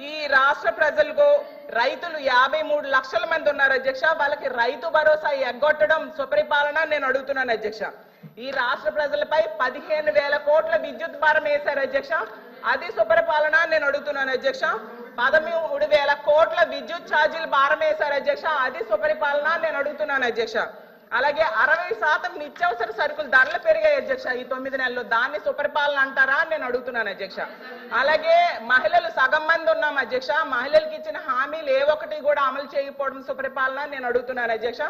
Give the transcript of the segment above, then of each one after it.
ఈ రాష్ట్ర ప్రజలకు రైతులు 53 లక్షల మంది ఉన్నారు అధ్యక్ష. వాళ్ళకి రైతు భరోసా ఎగ్గొట్టడం సుపరిపాలన నేను అడుగుతున్నాను అధ్యక్ష. ఈ రాష్ట్ర ప్రజలపై 15,000 కోట్ల విద్యుత్ భారం వేశారు అధ్యక్ష. అది సుపరిపాలన నేను అడుగుతున్నాను అధ్యక్ష. 13,000 కోట్ల విద్యుత్ ఛార్జీలు భారం వేశారు అధ్యక్ష. అది సుపరిపాలన నేను అడుగుతున్నాను అధ్యక్ష. అలాగే 60% నిత్యావసర సరుకులు ధరలు పెరిగాయి అధ్యక్ష ఈ 9 నెలల్లో. దాన్ని సుపరిపాలన అంటారా నేను అడుగుతున్నాను అధ్యక్ష. అలాగే మహిళలు సగం మంది ఉన్నాం అధ్యక్ష. మహిళలకు ఇచ్చిన హామీలు ఏ ఒక్కటి కూడా అమలు చేయకపోవడం సుపరిపాలన నేను అడుగుతున్నాను అధ్యక్ష.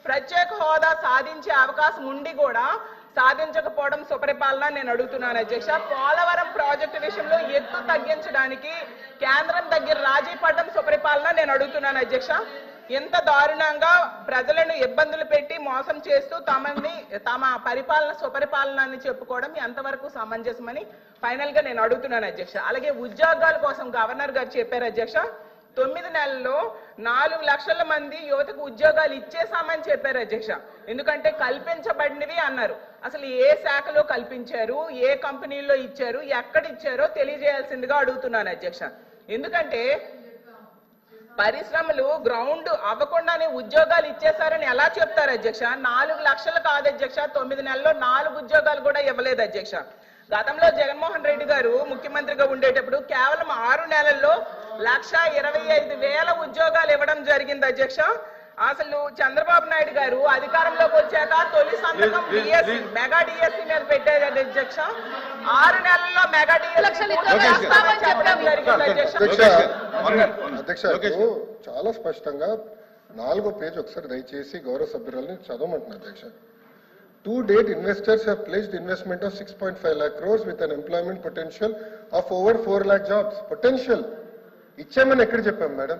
ప్రత్యేక హోదా సాధించే అవకాశం ఉండి కూడా సాధించకపోవడం సుపరిపాలన నేను అడుగుతున్నాను అధ్యక్ష. పోలవరం ప్రాజెక్టు విషయంలో ఎత్తు తగ్గించడానికి కేంద్రం దగ్గర రాజీ పడడం సుపరిపాలన నేను అడుగుతున్నాను అధ్యక్ష. ఎంత దారుణంగా ప్రజలను ఇబ్బందులు పెట్టి మోసం చేస్తూ తమ పరిపాలన సుపరిపాలన అని చెప్పుకోవడం ఎంతవరకు సమంజసమని ఫైనల్ గా నేను అడుగుతున్నాను అధ్యక్ష. అలాగే ఉద్యోగాల కోసం గవర్నర్ గారు చెప్పారు అధ్యక్ష. 9 నెలల్లో 4 లక్షల మంది యువతకు ఉద్యోగాలు ఇచ్చేసామని చెప్పారు అధ్యక్ష. ఎందుకంటే కల్పించబడినవి అన్నారు. అసలు ఏ శాఖలో కల్పించారు, ఏ కంపెనీల్లో ఇచ్చారు, ఎక్కడ ఇచ్చారో తెలియజేయాల్సిందిగా అడుగుతున్నాను అధ్యక్ష. ఎందుకంటే పరిశ్రమలు గ్రౌండ్ అవ్వకుండానే ఉద్యోగాలు ఇచ్చేశారని ఎలా చెప్తారు అధ్యక్ష? 4 లక్షలు కాదు అధ్యక్ష, 9 నెలల్లో 4 ఉద్యోగాలు కూడా ఇవ్వలేదు అధ్యక్ష. గతంలో జగన్మోహన్ రెడ్డి గారు ముఖ్యమంత్రిగా ఉండేటప్పుడు కేవలం 6 నెలల్లో 1,25,000 ఉద్యోగాలు ఇవ్వడం జరిగింది అధ్యక్ష. అసలు చంద్రబాబు నాయుడు గారు అధికారంలోకి వచ్చాక తొలి సంతకం మెగా డిఎస్సీ మీద పెట్టారు అధ్యక్ష. 6 నెలల్లో మెగా డిఎస్సీ చెప్పడం జరిగింది అధ్యక్ష. చాలా స్పష్టంగా 4వ పేజ్ ఒకసారి దయచేసి గౌరవ సభ్యురాలని చదవమంటున్నారు అధ్యక్ష. To date, investors have pledged investment of 6.5 lakh crores with an employment potential of over 4 lakh jobs. Potential. ఇచ్చామని ఎక్కడ చెప్పాం మేడం?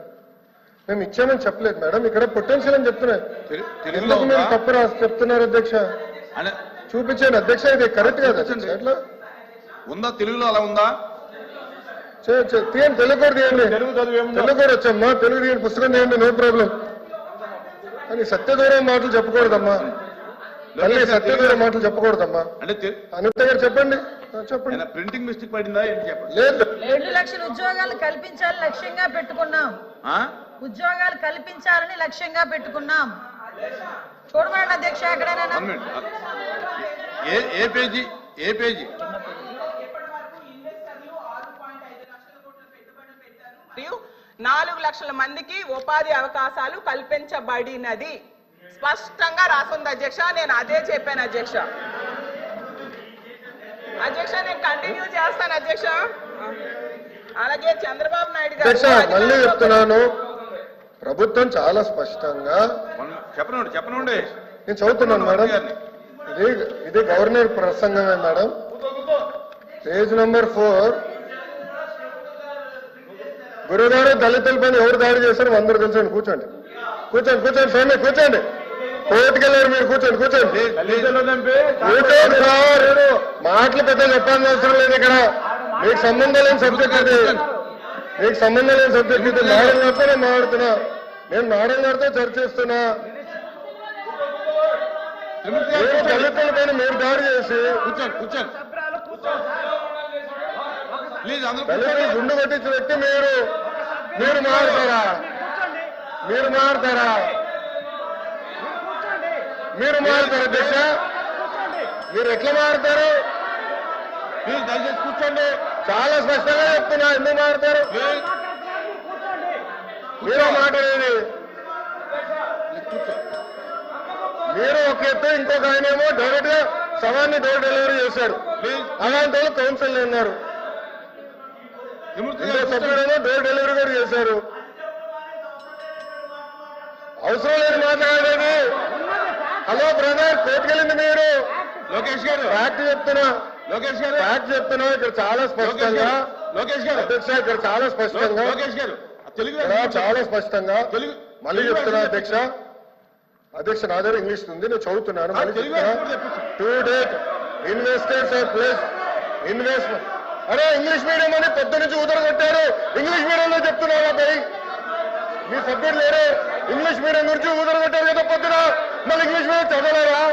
మేము ఇచ్చామని చెప్పలేదు మేడం, ఇక్కడ పొటెన్షియల్ అని చెప్తున్నారు. ఎందుకు మీరు తప్పు రాసి చెప్తున్నారు అధ్యక్ష? చూపించండి అధ్యక్ష, ఇది కరెక్ట్ కాదు అధ్యక్ష. ఎట్లా ఉందా? తెలుగులో అలా ఉందా? తీయండి, తెలుగు కూడా తీయండి. తెలుగు కూడా వచ్చమ్మా, తెలుగు తీయండి, పుస్తకం తీయండి, నో ప్రాబ్లం. కానీ సత్యదూరం మాటలు చెప్పకూడదమ్మా, మళ్ళీ సత్యదూరం మాటలు చెప్పకూడదమ్మా. అంటే అనిత గారు చెప్పండి. చెప్పండి. ప్రింటింగ్ మిస్టేక్ పడిందా ఏంటి చెప్పండి. లేదు, 2 లక్షల ఉద్యోగాలు కల్పించాలని లక్ష్యంగా పెట్టుకున్నాం. ఉద్యోగాలు కల్పించాలని లక్ష్యంగా పెట్టుకున్నాం. చూడమండి అధ్యక్ష, ఎక్కడైనా ఏ పేజీ? 4 లక్షల మందికి ఉపాధి అవకాశాలు కల్పించబడినది స్పష్టంగా రాసుంది అధ్యక్ష. నేను అదే చెప్పాను అధ్యక్ష. నేను కంటిన్యూ చేస్తాను అధ్యక్ష. అలాగే చంద్రబాబు నాయుడు గారు మళ్ళీ చెప్తున్నాను, ప్రభుత్వం చాలా స్పష్టంగా చెప్పనండి నేను చదువుతున్నాను మేడం. ఇది గవర్నర్ ప్రసంగమే మేడం. Page number 4. గురుగారు దళితులపైన ఎవరు దాడి చేశారు అందరూ తెలుసండి. కూర్చోండి స్వామి, కూర్చోండి. కోర్టుకి వెళ్ళారు మీరు, కూర్చోండి. సార్, మాటలు పెద్ద చెప్పాల్సిన అవసరం లేదు ఇక్కడ. మీకు సంబంధం లేని సబ్జెక్ట్ ఇది, మేడం గారితో నేను మాట్లాడుతున్నా. నేను మేడం గారితో చర్చిస్తున్నా. దళితుల పైన మీరు దాడి చేసి దళితులు గుండు కొట్టించిన వ్యక్తి మీరు మారుతారా? అధ్యక్ష, మీరు ఎట్లా మారుతారు? దయచేసి కూర్చోండి. చాలా స్పష్టంగా చెప్తున్నా, ఎందుకు మారుతారు? మీరు మాట్లాడేది మీరు ఒక ఎత్తు, ఇంకొక ఆయనేమో డైరెక్ట్ గా సవాన్ని డోర్ డెలివరీ చేశారు. అలాంటి వాళ్ళు కౌన్సిల్ ఉన్నారు. ఇంకో సభ్యుడేమో డోర్ డెలివరీ కూడా చేశారు. అవసరం లేదు మాట్లాడేది. హలో బ్రదర్, కోర్టుకెళ్ళింది మీరు. లోకేష్ గారు ఫ్యాక్ట్ చెప్తున్నా, ఇక్కడ చాలా స్పష్టంగా అధ్యక్ష, ఇక్కడ చాలా స్పష్టంగా మళ్ళీ చెప్తున్నా అధ్యక్ష నా దగ్గర ఇంగ్లీష్ ఉంది, నేను చదువుతున్నాను. మళ్ళీ చెప్తున్నా, to date investors are place investment. అరే ఇంగ్లీష్ మీడియం అని పొద్దు నుంచి ఉదరగొట్టారు. ఇంగ్లీష్ మీడియంలో చెప్తున్నారా భయ్? మీ సబ్జెక్ట్ లేరు. ఇంగ్లీష్ మీడియం గురించి ఉదరగొట్టారు కదా పొద్దున, మళ్ళీ ఇంగ్లీష్ మీడియం చదవలేరా?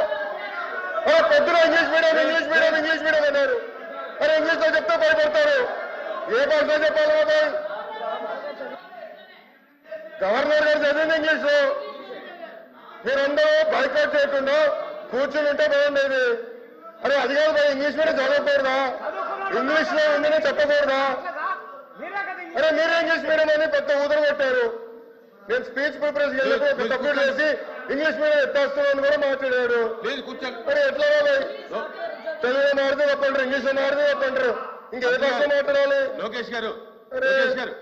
పొద్దున ఇంగ్లీష్ మీడియం అన్నారు. అరే ఇంగ్లీష్ లో చెప్తే భయపడతారు. ఏ భాషలో చెప్పాలి బాబాయ్? గవర్నర్ గారు చదివింది ఇంగ్లీష్. మీరందరూ బైకాట్ చేయకుండా కూర్చుని ఉంటే బాగుండేది. అరే అది కాదు, ఇంగ్లీష్ మీడియం చదవకూడదా? ఇంగ్లీష్ లో ఉందని చెప్పకూడదా? అరే మీరే ఇంగ్లీష్ మీడియం అని పెద్ద ఊదర కొట్టారు. నేను స్పీచ్ ప్రిపరేషన్ వెళ్ళినప్పుడు సబ్మిట్ చేసి ఇంగ్లీష్ మీడియం ఎత్తేస్తున్నాను కూడా మాట్లాడాడు. ప్లీజ్ కూర్చోండి. మరి ఎట్లా వాళ్ళు తెలుగులో మాడితే చెప్పంటారు, ఇంగ్లీష్ లో మాడితే చెప్పంటారు, ఇంకే భాష మాట్లాడాలి? లోకేష్ గారు, అరే లోకేష్ గారు